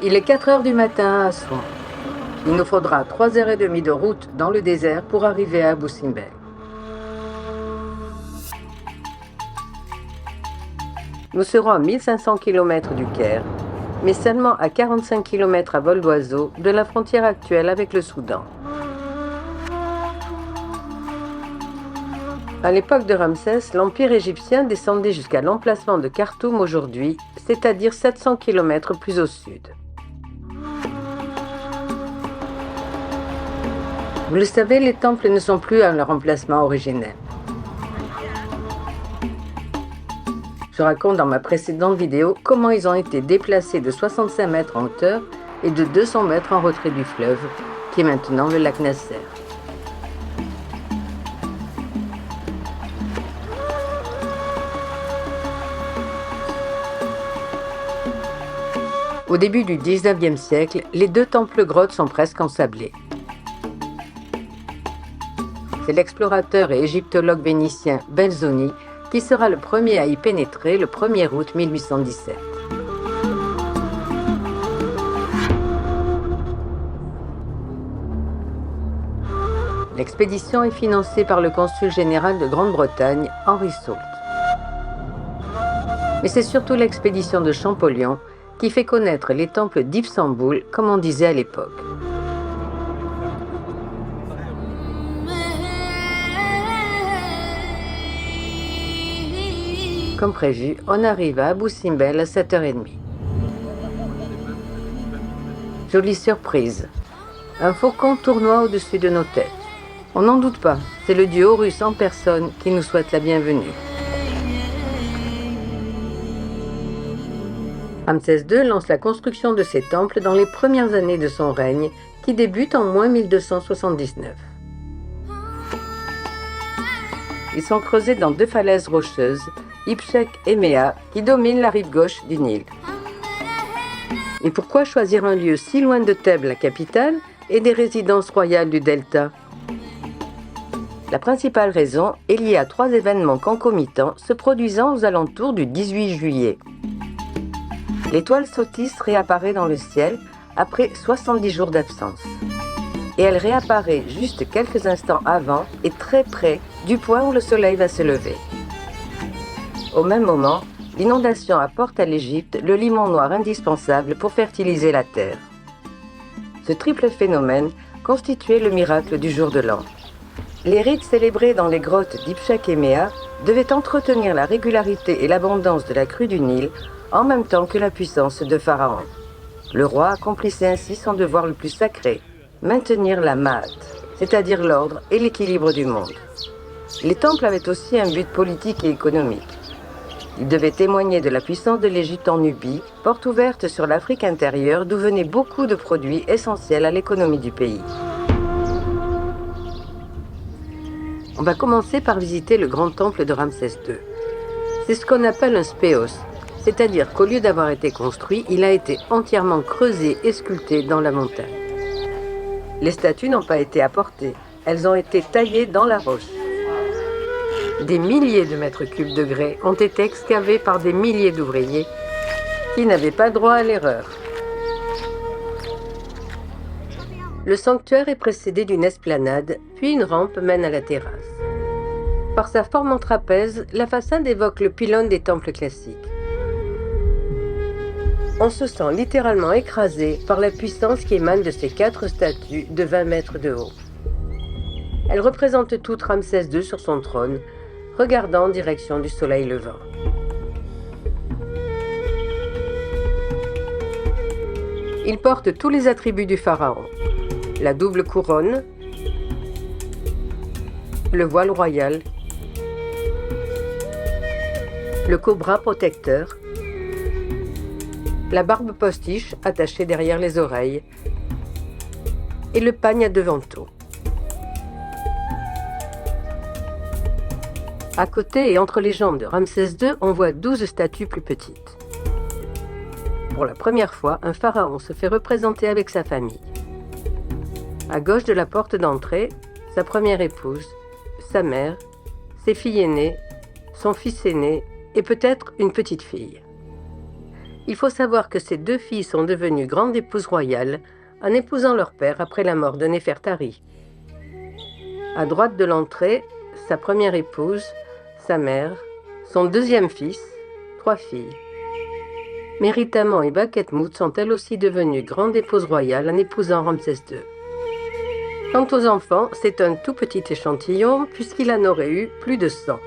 Il est 4 heures du matin à Assouan. Il nous faudra 3h30 de route dans le désert pour arriver à Abu Simbel. Nous serons à 1500 km du Caire, mais seulement à 45 km à vol d'oiseau de la frontière actuelle avec le Soudan. À l'époque de Ramsès, l'Empire égyptien descendait jusqu'à l'emplacement de Khartoum aujourd'hui, c'est-à-dire 700 km plus au sud. Vous le savez, les temples ne sont plus à leur emplacement originel. Je raconte dans ma précédente vidéo comment ils ont été déplacés de 65 mètres en hauteur et de 200 mètres en retrait du fleuve, qui est maintenant le lac Nasser. Au début du 19e siècle, les deux temples-grottes sont presque ensablés. C'est l'explorateur et égyptologue vénitien Belzoni qui sera le premier à y pénétrer le 1er août 1817. L'expédition est financée par le consul général de Grande-Bretagne, Henry Salt. Mais c'est surtout l'expédition de Champollion qui fait connaître les temples d'Istanbul, comme on disait à l'époque. Comme prévu, on arrive à Abu Simbel à 7h30. Jolie surprise. Un faucon tournoie au-dessus de nos têtes. On n'en doute pas, c'est le dieu Horus en personne qui nous souhaite la bienvenue. Ramsès II lance la construction de ces temples dans les premières années de son règne, qui débute en moins 1279. Ils sont creusés dans deux falaises rocheuses, Ipchek et Méa, qui dominent la rive gauche du Nil. Et pourquoi choisir un lieu si loin de Thèbes, la capitale, et des résidences royales du delta? La principale raison est liée à 3 événements concomitants se produisant aux alentours du 18 juillet. L'étoile Sothis réapparaît dans le ciel après 70 jours d'absence. Et elle réapparaît juste quelques instants avant et très près du point où le soleil va se lever. Au même moment, l'inondation apporte à l'Égypte le limon noir indispensable pour fertiliser la terre. Ce triple phénomène constituait le miracle du jour de l'an. Les rites célébrés dans les grottes d'Ipchek et Méa devaient entretenir la régularité et l'abondance de la crue du Nil en même temps que la puissance de Pharaon. Le roi accomplissait ainsi son devoir le plus sacré, maintenir la Ma'at, c'est-à-dire l'ordre et l'équilibre du monde. Les temples avaient aussi un but politique et économique. Ils devaient témoigner de la puissance de l'Égypte en Nubie, porte ouverte sur l'Afrique intérieure d'où venaient beaucoup de produits essentiels à l'économie du pays. On va commencer par visiter le grand temple de Ramsès II. C'est ce qu'on appelle un spéos, c'est-à-dire qu'au lieu d'avoir été construit, il a été entièrement creusé et sculpté dans la montagne. Les statues n'ont pas été apportées, elles ont été taillées dans la roche. Des milliers de mètres cubes de grès ont été excavés par des milliers d'ouvriers qui n'avaient pas droit à l'erreur. Le sanctuaire est précédé d'une esplanade, puis une rampe mène à la terrasse. Par sa forme en trapèze, la façade évoque le pylône des temples classiques. On se sent littéralement écrasé par la puissance qui émane de ces 4 statues de 20 mètres de haut. Elles représentent toutes Ramsès II sur son trône, regardant en direction du soleil levant. Il porte tous les attributs du pharaon. La double couronne, le voile royal, le cobra protecteur, la barbe postiche attachée derrière les oreilles et le pagne à 2 vantaux. À côté et entre les jambes de Ramsès II, on voit 12 statues plus petites. Pour la première fois, un pharaon se fait représenter avec sa famille. À gauche de la porte d'entrée, sa première épouse, sa mère, ses filles aînées, son fils aîné et peut-être une petite fille. Il faut savoir que ces 2 filles sont devenues grandes épouses royales en épousant leur père après la mort de Néfertari. À droite de l'entrée, sa première épouse, sa mère, son 2e fils, 3 filles. Meritamon et Bakhetmout sont elles aussi devenues grandes épouses royales en épousant Ramsès II. Quant aux enfants, c'est un tout petit échantillon puisqu'il en aurait eu plus de 100.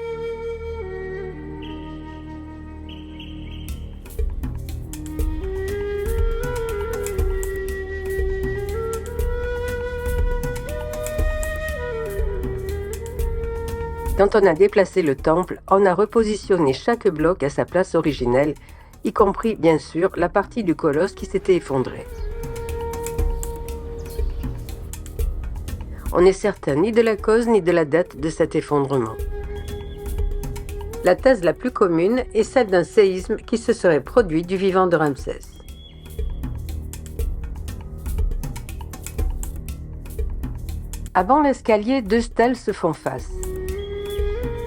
Quand on a déplacé le temple, on a repositionné chaque bloc à sa place originelle, y compris bien sûr la partie du colosse qui s'était effondrée. On n'est certain ni de la cause ni de la date de cet effondrement. La thèse la plus commune est celle d'un séisme qui se serait produit du vivant de Ramsès. Avant l'escalier, 2 stèles se font face.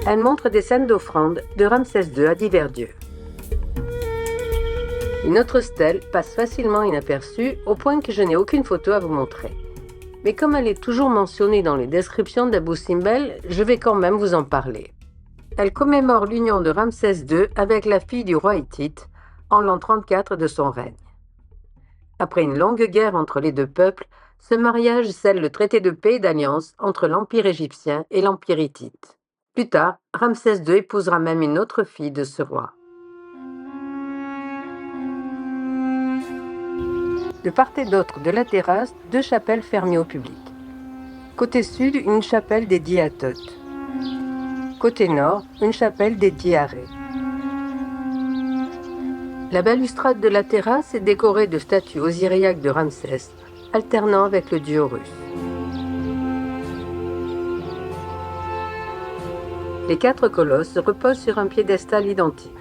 Elles montrent des scènes d'offrandes de Ramsès II à divers dieux. Une autre stèle passe facilement inaperçue au point que je n'ai aucune photo à vous montrer. Mais comme elle est toujours mentionnée dans les descriptions d'Abou Simbel, je vais quand même vous en parler. Elle commémore l'union de Ramsès II avec la fille du roi hittite en l'an 34 de son règne. Après une longue guerre entre les 2 peuples, ce mariage scelle le traité de paix et d'alliance entre l'Empire égyptien et l'Empire hittite. Plus tard, Ramsès II épousera même une autre fille de ce roi. De part et d'autre de la terrasse, 2 chapelles fermées au public. Côté sud, une chapelle dédiée à Thoth. Côté nord, une chapelle dédiée à Ré. La balustrade de la terrasse est décorée de statues osiriaques de Ramsès, alternant avec le dieu Horus. Les 4 colosses reposent sur un piédestal identique.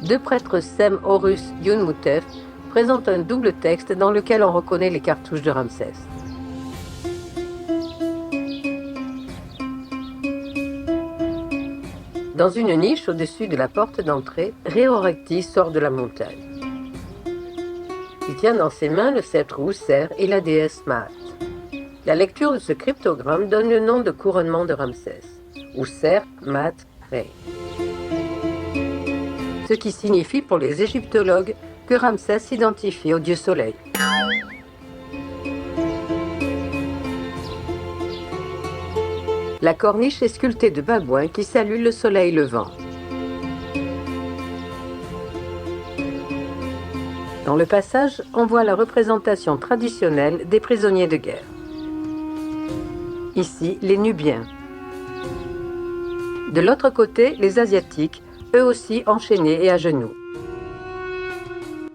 2 prêtres Sem, Horus, Yunmutef présentent un double texte dans lequel on reconnaît les cartouches de Ramsès. Dans une niche au-dessus de la porte d'entrée, Réorecti sort de la montagne. Il tient dans ses mains le sceptre User et la déesse Maat. La lecture de ce cryptogramme donne le nom de couronnement de Ramsès, User, Maat, Ré. Ce qui signifie pour les égyptologues que Ramsès s'identifie au dieu soleil. La corniche est sculptée de babouins qui saluent le soleil levant. Dans le passage, on voit la représentation traditionnelle des prisonniers de guerre. Ici, les Nubiens. De l'autre côté, les Asiatiques, eux aussi enchaînés et à genoux.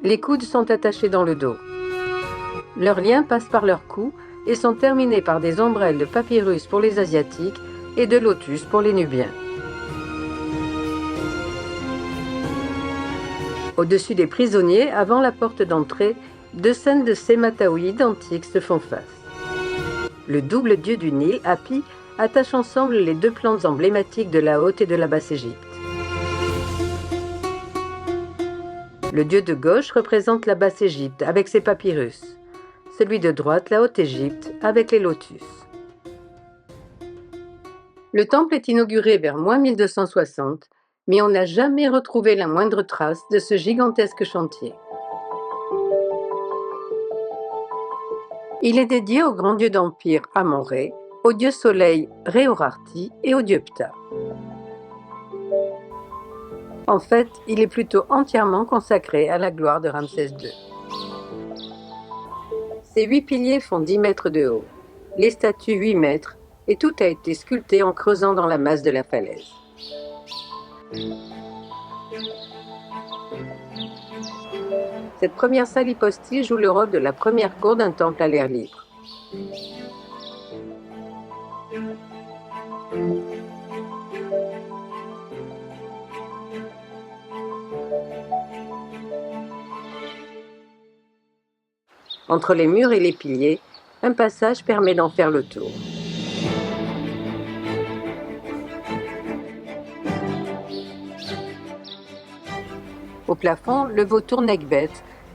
Les coudes sont attachés dans le dos. Leurs liens passent par leur cou et sont terminés par des ombrelles de papyrus pour les Asiatiques et de lotus pour les Nubiens. Au-dessus des prisonniers, avant la porte d'entrée, 2 scènes de Sémataoui identiques se font face. Le double dieu du Nil, Hapi, attache ensemble les 2 plantes emblématiques de la Haute et de la Basse-Égypte. Le dieu de gauche représente la Basse-Égypte avec ses papyrus. Celui de droite, la Haute-Égypte, avec les lotus. Le temple est inauguré vers -1260, mais on n'a jamais retrouvé la moindre trace de ce gigantesque chantier. Il est dédié au grand dieu d'Empire Amon-Ré, au dieu soleil Réorarti et au dieu Ptah. En fait, il est plutôt entièrement consacré à la gloire de Ramsès II. Ces 8 piliers font 10 mètres de haut, les statues 8 mètres, et tout a été sculpté en creusant dans la masse de la falaise. Cette première salle hypostyle joue le rôle de la première cour d'un temple à l'air libre. Entre les murs et les piliers, un passage permet d'en faire le tour. Au plafond, le vautour Nekhbet,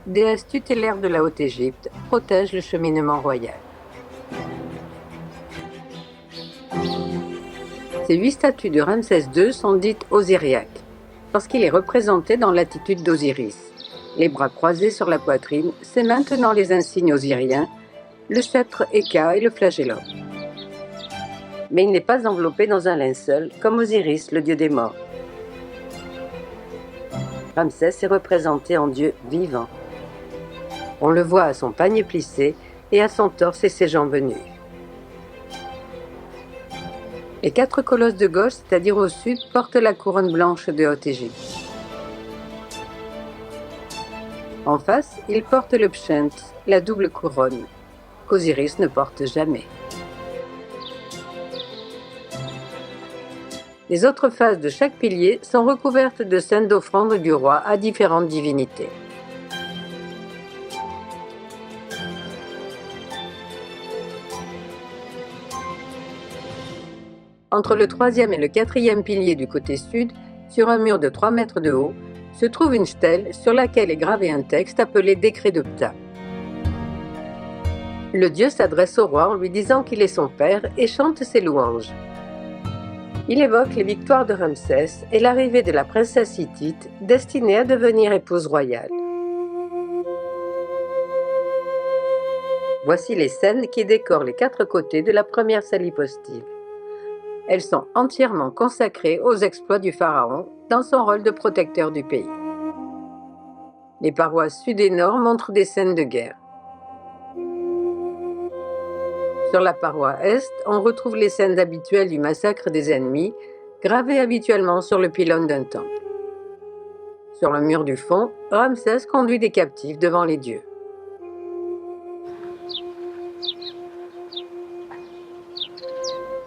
déesse tutélaire de la Haute-Égypte, protège le cheminement royal. Ces 8 statues de Ramsès II sont dites osiriaques, parce qu'il est représenté dans l'attitude d'Osiris. Les bras croisés sur la poitrine, c'est maintenant les insignes osiriens, le sceptre Eka et le flagellum. Mais il n'est pas enveloppé dans un linceul, comme Osiris, le dieu des morts. Ramsès est représenté en dieu vivant. On le voit à son panier plissé et à son torse et ses jambes nues. Les 4 colosses de gauche, c'est-à-dire au sud, portent la couronne blanche de Haute-Égypte. En face, ils portent le pshent, la double couronne, qu'Osiris ne porte jamais. Les autres faces de chaque pilier sont recouvertes de scènes d'offrandes du roi à différentes divinités. Entre le 3e et le 4e pilier du côté sud, sur un mur de 3 mètres de haut, se trouve une stèle sur laquelle est gravé un texte appelé Décret de Ptah. Le dieu s'adresse au roi en lui disant qu'il est son père et chante ses louanges. Il évoque les victoires de Ramsès et l'arrivée de la princesse hittite destinée à devenir épouse royale. Voici les scènes qui décorent les 4 côtés de la première salle hypostyle. Elles sont entièrement consacrées aux exploits du pharaon dans son rôle de protecteur du pays. Les parois sud et nord montrent des scènes de guerre. Sur la paroi est, on retrouve les scènes habituelles du massacre des ennemis, gravées habituellement sur le pylône d'un temple. Sur le mur du fond, Ramsès conduit des captifs devant les dieux.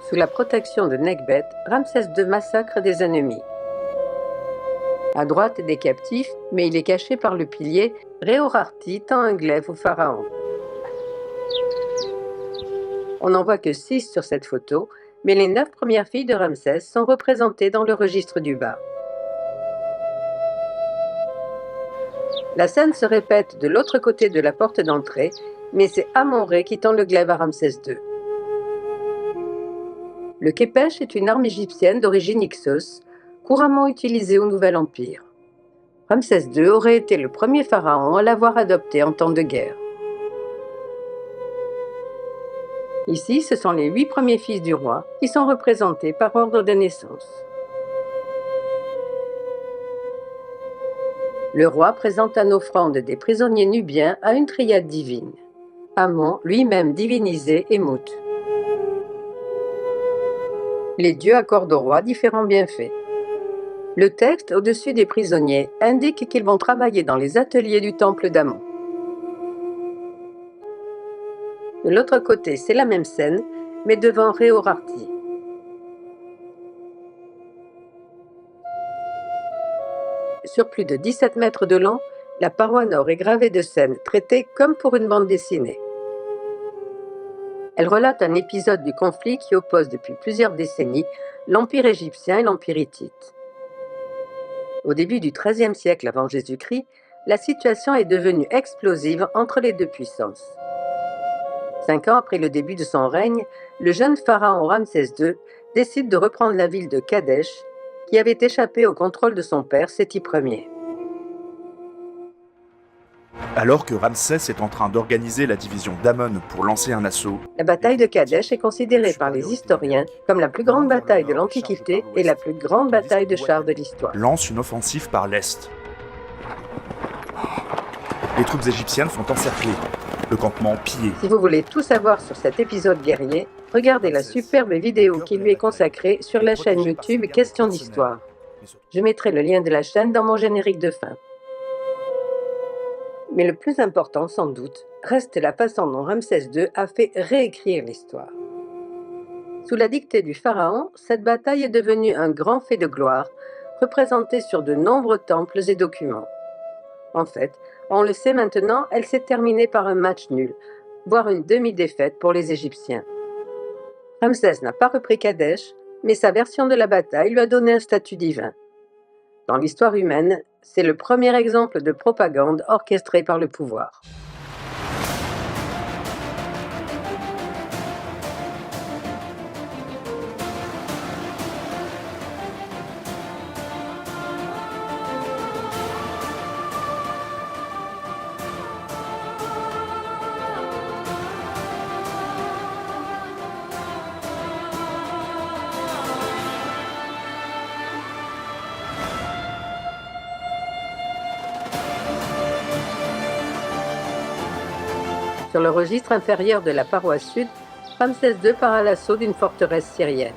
Sous la protection de Nekhbet, Ramsès II massacre des ennemis. À droite, des captifs, mais il est caché par le pilier. Réorarti tend un glaive au pharaon. On n'en voit que 6 sur cette photo, mais les 9 premières filles de Ramsès sont représentées dans le registre du bas. La scène se répète de l'autre côté de la porte d'entrée, mais c'est Amon-Ré qui tend le glaive à Ramsès II. Le képesh est une arme égyptienne d'origine Hyksos, couramment utilisée au Nouvel Empire. Ramsès II aurait été le premier pharaon à l'avoir adopté en temps de guerre. Ici, ce sont les 8 premiers fils du roi qui sont représentés par ordre de naissance. Le roi présente en offrande des prisonniers nubiens à une triade divine. Amon, lui-même divinisé, et Mout. Les dieux accordent au roi différents bienfaits. Le texte au-dessus des prisonniers indique qu'ils vont travailler dans les ateliers du temple d'Amon. De l'autre côté, c'est la même scène, mais devant Réorarti. Sur plus de 17 mètres de long, la paroi nord est gravée de scènes traitées comme pour une bande dessinée. Elle relate un épisode du conflit qui oppose depuis plusieurs décennies l'Empire égyptien et l'Empire hittite. Au début du XIIIe siècle avant Jésus-Christ, la situation est devenue explosive entre les deux puissances. 5 ans après le début de son règne, le jeune pharaon Ramsès II décide de reprendre la ville de Kadesh, qui avait échappé au contrôle de son père Séti Ier. Alors que Ramsès est en train d'organiser la division d'Amon pour lancer un assaut, La bataille de Kadesh est considérée par les historiens comme la plus grande bataille de l'Antiquité et la plus grande bataille de chars de l'histoire. lance une offensive par l'est. Les troupes égyptiennes sont encerclées, le campement pillé. Si vous voulez tout savoir sur cet épisode guerrier, regardez la superbe vidéo qui lui est consacrée sur la chaîne YouTube Questions d'Histoire. Je mettrai le lien de la chaîne dans mon générique de fin. Mais le plus important, sans doute, reste la façon dont Ramsès II a fait réécrire l'histoire. Sous la dictée du pharaon, cette bataille est devenue un grand fait de gloire, représenté sur de nombreux temples et documents. En fait, on le sait maintenant, elle s'est terminée par un match nul, voire une demi-défaite pour les Égyptiens. Ramsès n'a pas repris Kadesh, mais sa version de la bataille lui a donné un statut divin. Dans l'histoire humaine, c'est le premier exemple de propagande orchestrée par le pouvoir. Sur le registre inférieur de la paroi sud, Ramsès II part à l'assaut d'une forteresse syrienne.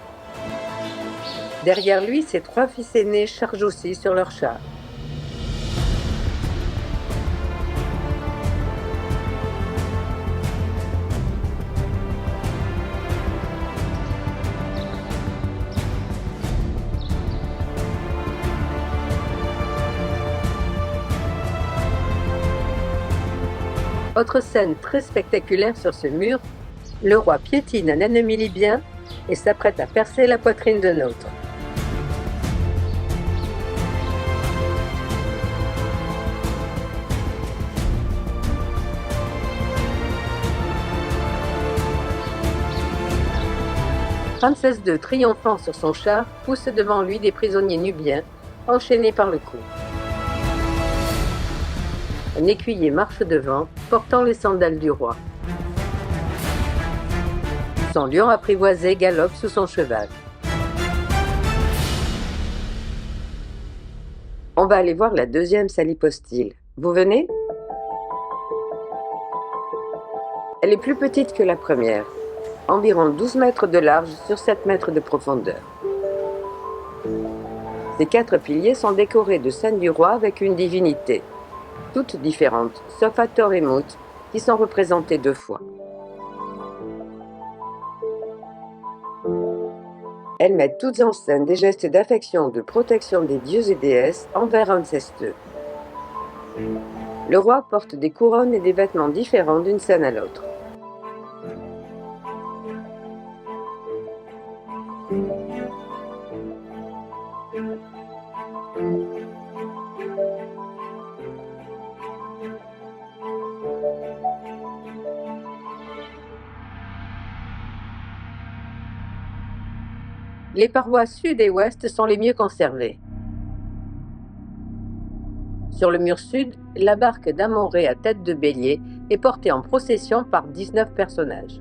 Derrière lui, ses 3 fils aînés chargent aussi sur leurs chars. Autre scène très spectaculaire sur ce mur, le roi piétine un ennemi libyen et s'apprête à percer la poitrine d'un autre. Ramsès II, triomphant sur son char, pousse devant lui des prisonniers nubiens, enchaînés par le cou. Un écuyer marche devant, portant les sandales du roi. Son lion apprivoisé galope sous son cheval. On va aller voir la deuxième salle hypostyle. Vous venez? Elle est plus petite que la première, environ 12 mètres de large sur 7 mètres de profondeur. Ces 4 piliers sont décorés de scènes du roi avec une divinité, toutes différentes, sauf Hathor et Mout, qui sont représentés 2 fois. Elles mettent toutes en scène des gestes d'affection ou de protection des dieux et déesses envers Ramsès II. Le roi porte des couronnes et des vêtements différents d'une scène à l'autre. Les parois sud et ouest sont les mieux conservées. Sur le mur sud, la barque d'Amon-Ré à tête de bélier est portée en procession par 19 personnages.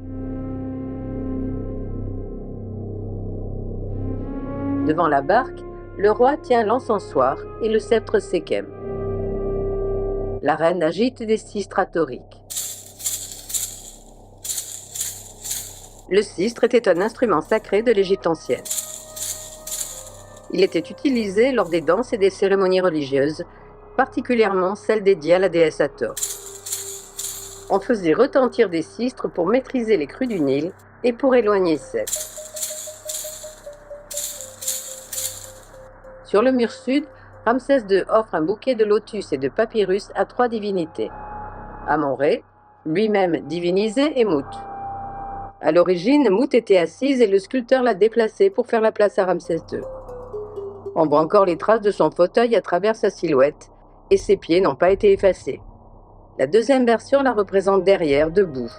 Devant la barque, le roi tient l'encensoir et le sceptre Sékem. La reine agite des sistres atoriques. Le sistre était un instrument sacré de l'Égypte ancienne. Il était utilisé lors des danses et des cérémonies religieuses, particulièrement celles dédiées à la déesse Hathor. On faisait retentir des sistres pour maîtriser les crues du Nil et pour éloigner Seth. Sur le mur sud, Ramsès II offre un bouquet de lotus et de papyrus à 3 divinités. Amon-Ré, lui-même divinisé, et Mout. À l'origine, Mout était assise et le sculpteur l'a déplacée pour faire la place à Ramsès II. On voit encore les traces de son fauteuil à travers sa silhouette, et ses pieds n'ont pas été effacés. La deuxième version la représente derrière, debout.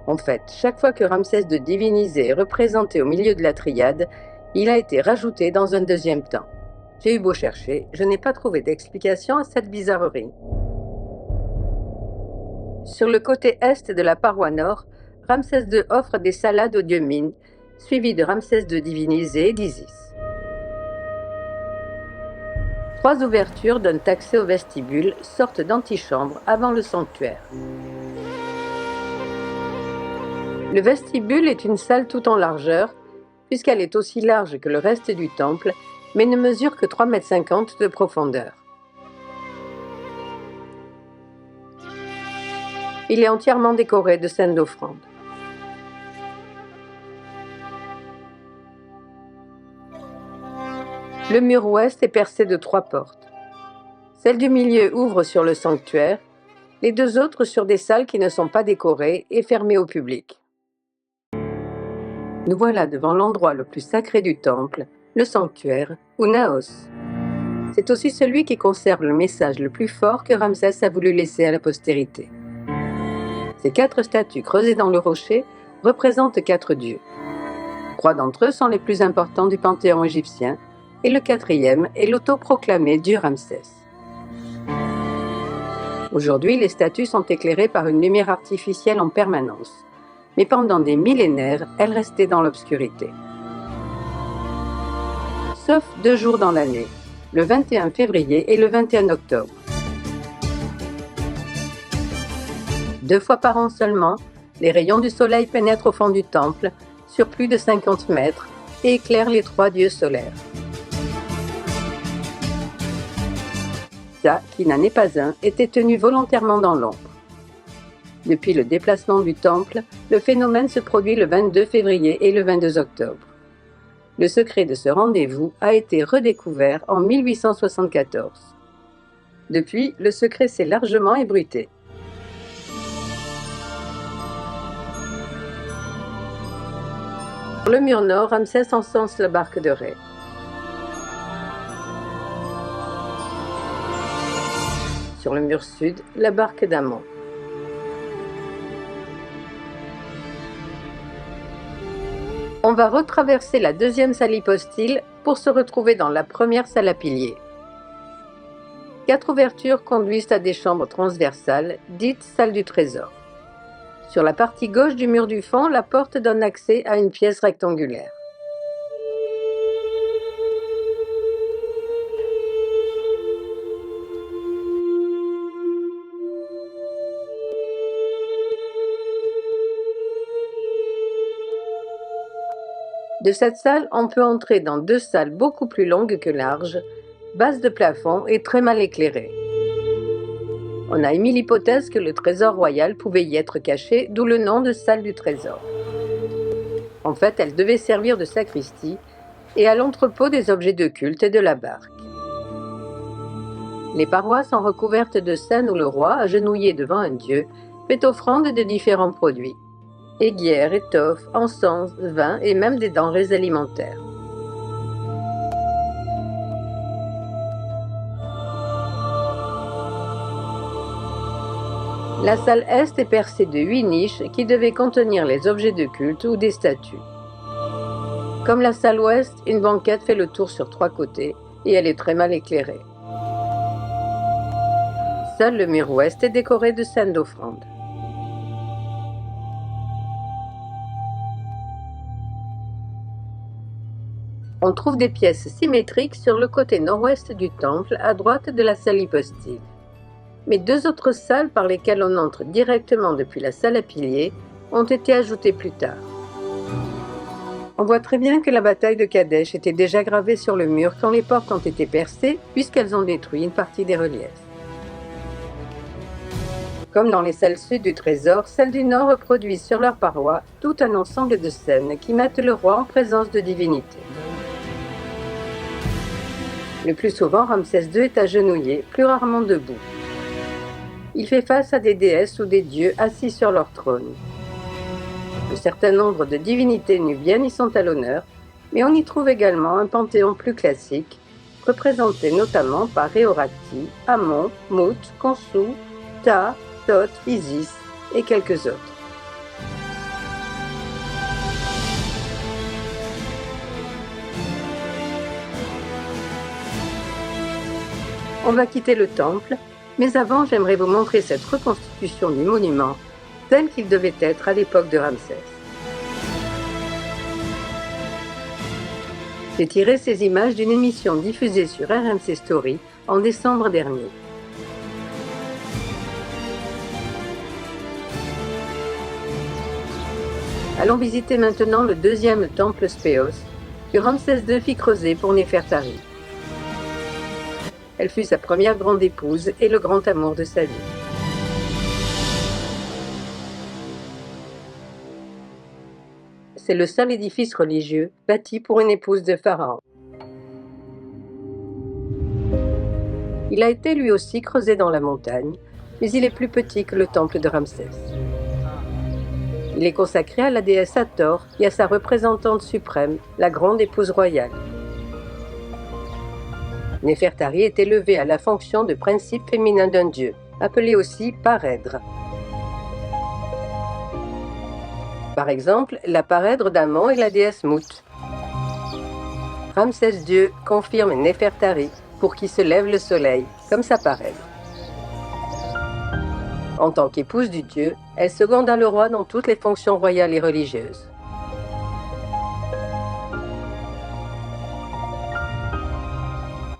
En fait, chaque fois que Ramsès II divinisé est représenté au milieu de la triade, il a été rajouté dans un deuxième temps. J'ai eu beau chercher, je n'ai pas trouvé d'explication à cette bizarrerie. Sur le côté est de la paroi nord, Ramsès II offre des salades au dieu Min, suivi de Ramsès II divinisé et d'Isis. 3 ouvertures donnent accès au vestibule, sorte d'antichambre avant le sanctuaire. Le vestibule est une salle tout en largeur, puisqu'elle est aussi large que le reste du temple, mais ne mesure que 3,50 m de profondeur. Il est entièrement décoré de scènes d'offrande. Le mur ouest est percé de 3 portes. Celle du milieu ouvre sur le sanctuaire, les 2 autres sur des salles qui ne sont pas décorées et fermées au public. Nous voilà devant l'endroit le plus sacré du temple, le sanctuaire, ou Naos. C'est aussi celui qui conserve le message le plus fort que Ramsès a voulu laisser à la postérité. Ces 4 statues creusées dans le rocher représentent 4 dieux. 3 d'entre eux sont les plus importants du panthéon égyptien, et le 4e est l'autoproclamé dieu Ramsès. Aujourd'hui, les statues sont éclairées par une lumière artificielle en permanence, mais pendant des millénaires, elles restaient dans l'obscurité. Sauf 2 jours dans l'année, le 21 février et le 21 octobre. 2 fois par an seulement, les rayons du soleil pénètrent au fond du temple, sur plus de 50 mètres, et éclairent les 3 dieux solaires. Ça, qui n'en est pas un, était tenu volontairement dans l'ombre. Depuis le déplacement du temple, le phénomène se produit le 22 février et le 22 octobre. Le secret de ce rendez-vous a été redécouvert en 1874. Depuis, le secret s'est largement ébruité. Sur le mur nord, Ramsès encense la barque de Ré. Sur le mur sud, la barque d'Amon. On va retraverser la 2e salle hypostyle pour se retrouver dans la première salle à piliers. 4 ouvertures conduisent à des chambres transversales, dites salles du trésor. Sur la partie gauche du mur du fond, la porte donne accès à une pièce rectangulaire. De cette salle, on peut entrer dans 2 salles beaucoup plus longues que larges, basses de plafond et très mal éclairées. On a émis l'hypothèse que le trésor royal pouvait y être caché, d'où le nom de salle du trésor. En fait, elle devait servir de sacristie et à l'entrepôt des objets de culte de la barque. Les parois sont recouvertes de scènes où le roi, agenouillé devant un dieu, fait offrande de différents produits. Aiguières, étoffes, encens, vin et même des denrées alimentaires. La salle Est est percée de 8 niches qui devaient contenir les objets de culte ou des statues. Comme la salle Ouest, une banquette fait le tour sur 3 côtés et elle est très mal éclairée. Seul le mur Ouest est décoré de scènes d'offrande. On trouve des pièces symétriques sur le côté nord-ouest du temple, à droite de la salle hypostyle. Mais 2 autres salles par lesquelles on entre directement depuis la salle à piliers ont été ajoutées plus tard. On voit très bien que la bataille de Kadesh était déjà gravée sur le mur quand les portes ont été percées, puisqu'elles ont détruit une partie des reliefs. Comme dans les salles sud du trésor, celles du nord reproduisent sur leurs parois tout un ensemble de scènes qui mettent le roi en présence de divinités. Le plus souvent, Ramsès II est agenouillé, plus rarement debout. Il fait face à des déesses ou des dieux assis sur leur trône. Un certain nombre de divinités nubiennes y sont à l'honneur, mais on y trouve également un panthéon plus classique, représenté notamment par Réorati, Amon, Mout, Khonsou, Ta, Thoth, Isis et quelques autres. On va quitter le temple, mais avant j'aimerais vous montrer cette reconstitution du monument tel qu'il devait être à l'époque de Ramsès. J'ai tiré ces images d'une émission diffusée sur RMC Story en décembre dernier. Allons visiter maintenant le 2e temple Spéos que Ramsès II fit creuser pour Néfertari. Elle fut sa première grande épouse et le grand amour de sa vie. C'est le seul édifice religieux bâti pour une épouse de Pharaon. Il a été lui aussi creusé dans la montagne, mais il est plus petit que le temple de Ramsès. Il est consacré à la déesse Hathor et à sa représentante suprême, la grande épouse royale. Néfertari est élevé à la fonction de principe féminin d'un dieu, appelé aussi parèdre. Par exemple, la parèdre d'Amon est la déesse Mout. Ramsès II confirme Néfertari pour qui se lève le soleil, comme sa parèdre. En tant qu'épouse du dieu, elle seconda le roi dans toutes les fonctions royales et religieuses.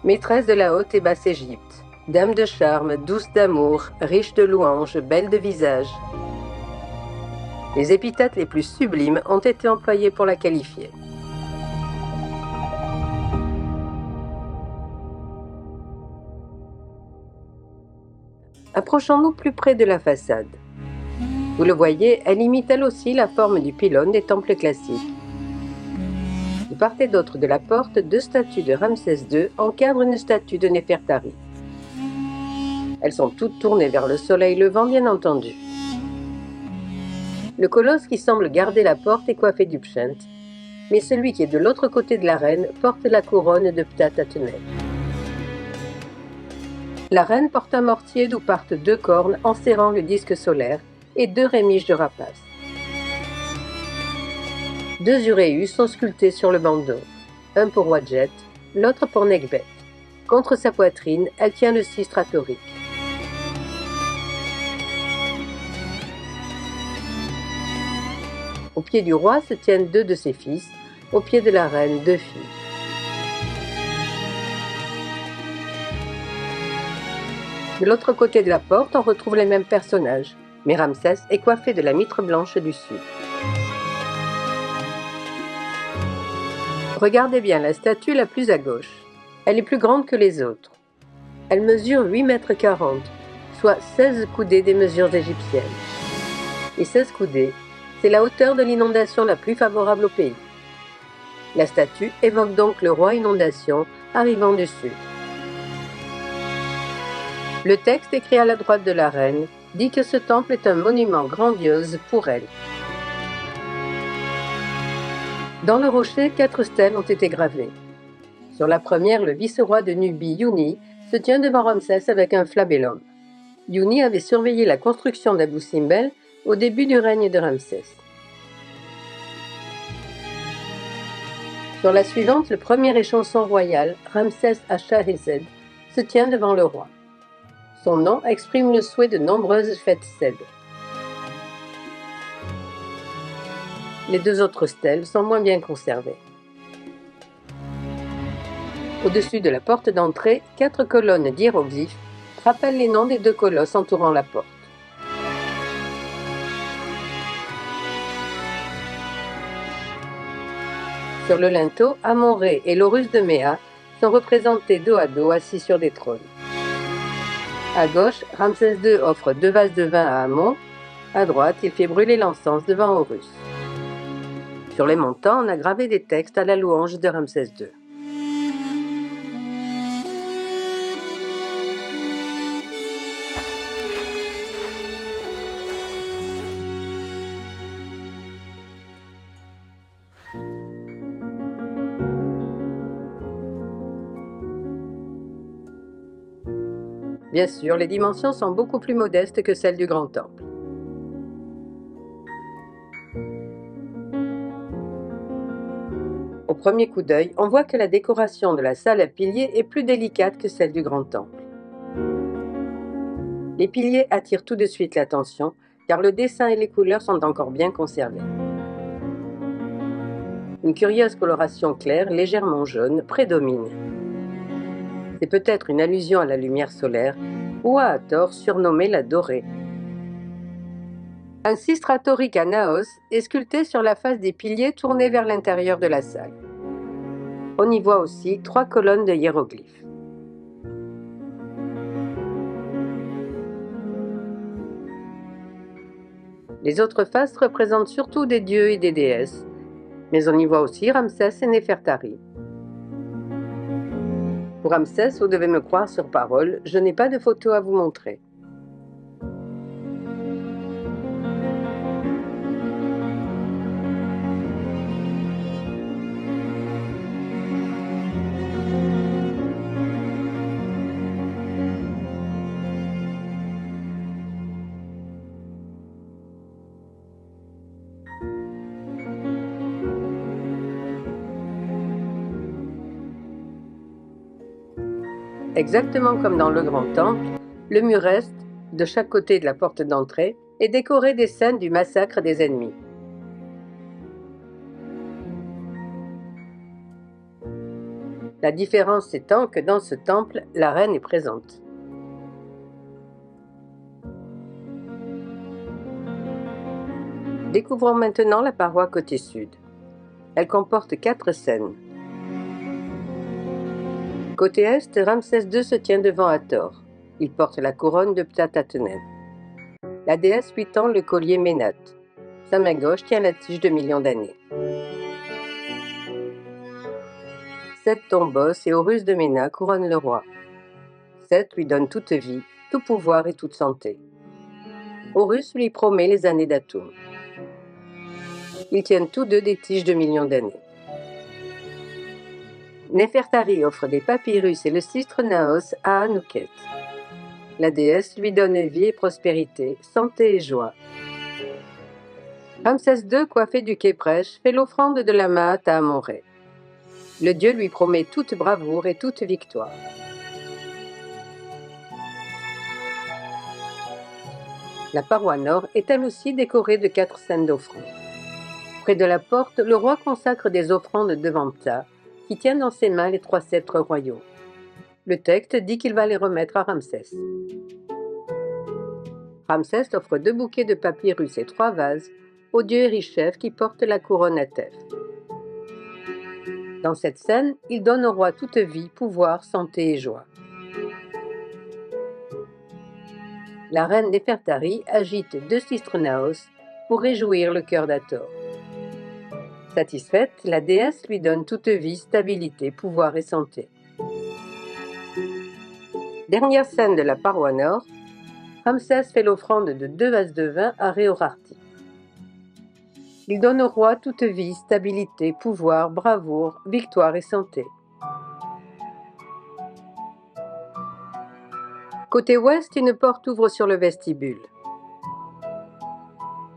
Maîtresse de la haute et basse Égypte, dame de charme, douce d'amour, riche de louanges, belle de visage. Les épithètes les plus sublimes ont été employées pour la qualifier. Approchons-nous plus près de la façade. Vous le voyez, elle imite elle aussi la forme du pylône des temples classiques. De part et d'autre de la porte, deux statues de Ramsès II encadrent une statue de Néfertari. Elles sont toutes tournées vers le soleil levant, bien entendu. Le colosse qui semble garder la porte est coiffé du pschent, mais celui qui est de l'autre côté de la reine porte la couronne de Ptah-Tatenel. La reine porte un mortier d'où partent deux cornes enserrant le disque solaire et deux rémiges de rapace. Deux uréus sont sculptés sur le bandeau, un pour Wadjet, l'autre pour Nekbet. Contre sa poitrine, elle tient le cistre atorique. Au pied du roi se tiennent deux de ses fils, au pied de la reine, deux filles. De l'autre côté de la porte, on retrouve les mêmes personnages, mais Ramsès est coiffé de la mitre blanche du sud. Regardez bien la statue la plus à gauche. Elle est plus grande que les autres. Elle mesure 8,40 m, soit 16 coudées des mesures égyptiennes. Et 16 coudées, c'est la hauteur de l'inondation la plus favorable au pays. La statue évoque donc le roi inondation arrivant du sud. Le texte écrit à la droite de la reine dit que ce temple est un monument grandiose pour elle. Dans le rocher, 4 stèles ont été gravées. Sur la première, le vice-roi de Nubie, Yuni, se tient devant Ramsès avec un flabellum. Yuni avait surveillé la construction d'Abou Simbel au début du règne de Ramsès. Sur la suivante, le premier échanson royal, Ramsès Achahézed, se tient devant le roi. Son nom exprime le souhait de nombreuses fêtes Sed. Les deux autres stèles sont moins bien conservées. Au-dessus de la porte d'entrée, 4 colonnes d'hiéroglyphes rappellent les noms des deux colosses entourant la porte. Sur le linteau, Amon-Ré et l'Horus de Méa sont représentés dos à dos assis sur des trônes. À gauche, Ramsès II offre 2 vases de vin à Amon. À droite, il fait brûler l'encens devant Horus. Sur les montants, on a gravé des textes à la louange de Ramsès II. Bien sûr, les dimensions sont beaucoup plus modestes que celles du Grand Temple. Au premier coup d'œil, on voit que la décoration de la salle à piliers est plus délicate que celle du Grand Temple. Les piliers attirent tout de suite l'attention, car le dessin et les couleurs sont encore bien conservés. Une curieuse coloration claire, légèrement jaune, prédomine. C'est peut-être une allusion à la lumière solaire, ou à Hathor surnommée la dorée. Un cistre atorique à Naos est sculpté sur la face des piliers tournés vers l'intérieur de la salle. On y voit aussi 3 colonnes de hiéroglyphes. Les autres faces représentent surtout des dieux et des déesses, mais on y voit aussi Ramsès et Néfertari. Pour Ramsès, vous devez me croire sur parole, je n'ai pas de photo à vous montrer. Exactement comme dans le Grand Temple, le mur est, de chaque côté de la porte d'entrée, est décoré des scènes du massacre des ennemis. La différence étant que dans ce temple, la reine est présente. Découvrons maintenant la paroi côté sud. Elle comporte 4 scènes. Côté est, Ramsès II se tient devant Hathor. Il porte la couronne de Ptah-Tateneb. La déesse lui tend le collier Ménat. Sa main gauche tient la tige de millions d'années. Seth Tombos et Horus de Ménat couronnent le roi. Seth lui donne toute vie, tout pouvoir et toute santé. Horus lui promet les années d'Atum. Ils tiennent tous deux des tiges de millions d'années. Néfertari offre des papyrus et le cistre Naos à Anouket. La déesse lui donne vie et prospérité, santé et joie. Ramsès II, coiffé du Képrèche, fait l'offrande de la Maat à Amon-Ré. Le dieu lui promet toute bravoure et toute victoire. La paroi nord est elle aussi décorée de 4 scènes d'offrandes. Près de la porte, le roi consacre des offrandes devant Ptah, qui tient dans ses mains les 3 sceptres royaux. Le texte dit qu'il va les remettre à Ramsès. Ramsès offre 2 bouquets de papyrus et 3 vases au dieu Erichef qui porte la couronne à Tef. Dans cette scène, il donne au roi toute vie, pouvoir, santé et joie. La reine Néfertari agite 2 cistres Naos pour réjouir le cœur d'Hathor. Satisfaite, la déesse lui donne toute vie, stabilité, pouvoir et santé. Dernière scène de la paroi nord, Ramsès fait l'offrande de 2 vases de vin à Réorarti. Il donne au roi toute vie, stabilité, pouvoir, bravoure, victoire et santé. Côté ouest, une porte ouvre sur le vestibule.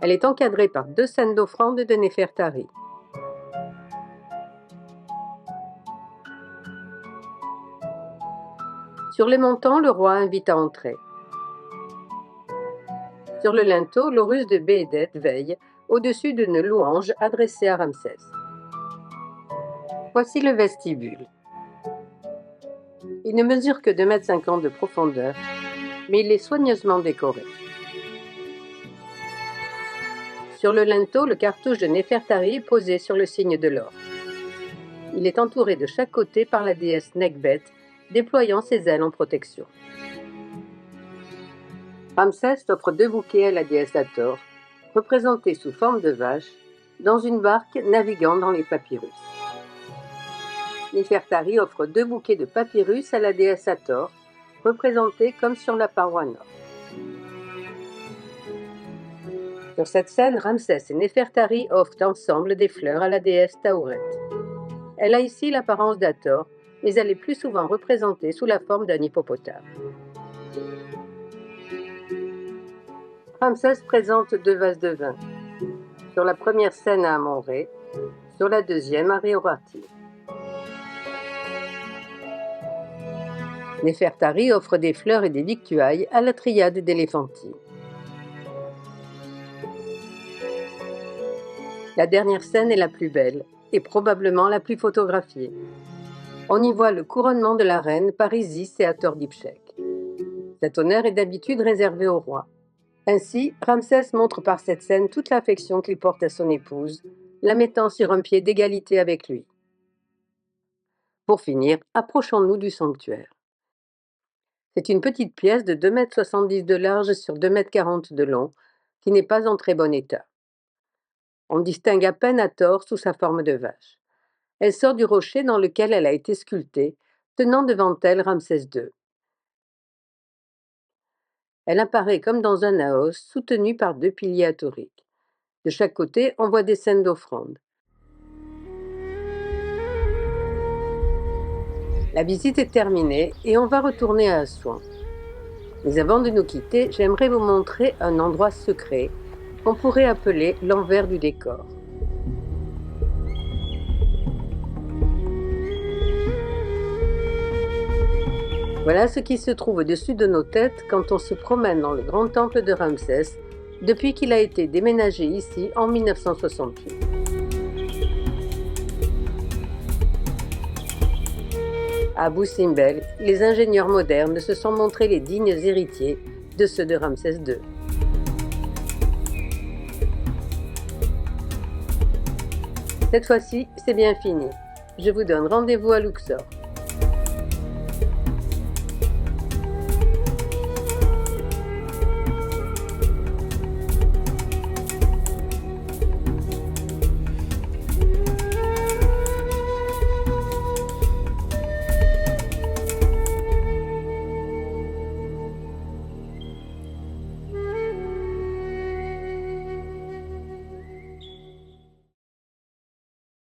Elle est encadrée par 2 scènes d'offrande de Néfertari. Sur les montants, le roi invite à entrer. Sur le linteau, l'Horus de Béhédet veille au-dessus d'une louange adressée à Ramsès. Voici le vestibule. Il ne mesure que 2,50 m de profondeur, mais il est soigneusement décoré. Sur le linteau, le cartouche de Néfertari est posé sur le signe de l'or. Il est entouré de chaque côté par la déesse Nekhbet, déployant ses ailes en protection. Ramsès offre 2 bouquets à la déesse Hathor, représentée sous forme de vache, dans une barque naviguant dans les papyrus. Néfertari offre 2 bouquets de papyrus à la déesse Hathor, représentée comme sur la paroi nord. Sur cette scène, Ramsès et Néfertari offrent ensemble des fleurs à la déesse Taouret. Elle a ici l'apparence d'Hathor, mais elle est plus souvent représentée sous la forme d'un hippopotame. Ramsès présente 2 vases de vin. Sur la première scène à Amon-Ré, sur la deuxième à Réorarti. Néfertari offre des fleurs et des victuailles à la triade d'Éléphantine. La dernière scène est la plus belle et probablement la plus photographiée. On y voit le couronnement de la reine par Isis et Hathor d'Ipshek. Cet honneur est d'habitude réservé au roi. Ainsi, Ramsès montre par cette scène toute l'affection qu'il porte à son épouse, la mettant sur un pied d'égalité avec lui. Pour finir, approchons-nous du sanctuaire. C'est une petite pièce de 2,70 m de large sur 2,40 m de long, qui n'est pas en très bon état. On distingue à peine Hathor sous sa forme de vache. Elle sort du rocher dans lequel elle a été sculptée, tenant devant elle Ramsès II. Elle apparaît comme dans un naos, soutenue par 2 piliers athoriques. De chaque côté, on voit des scènes d'offrande. La visite est terminée et on va retourner à Assouan. Mais avant de nous quitter, j'aimerais vous montrer un endroit secret qu'on pourrait appeler l'envers du décor. Voilà ce qui se trouve au-dessus de nos têtes quand on se promène dans le grand temple de Ramsès, depuis qu'il a été déménagé ici en 1968. À Abu Simbel, les ingénieurs modernes se sont montrés les dignes héritiers de ceux de Ramsès II. Cette fois-ci, c'est bien fini. Je vous donne rendez-vous à Luxor.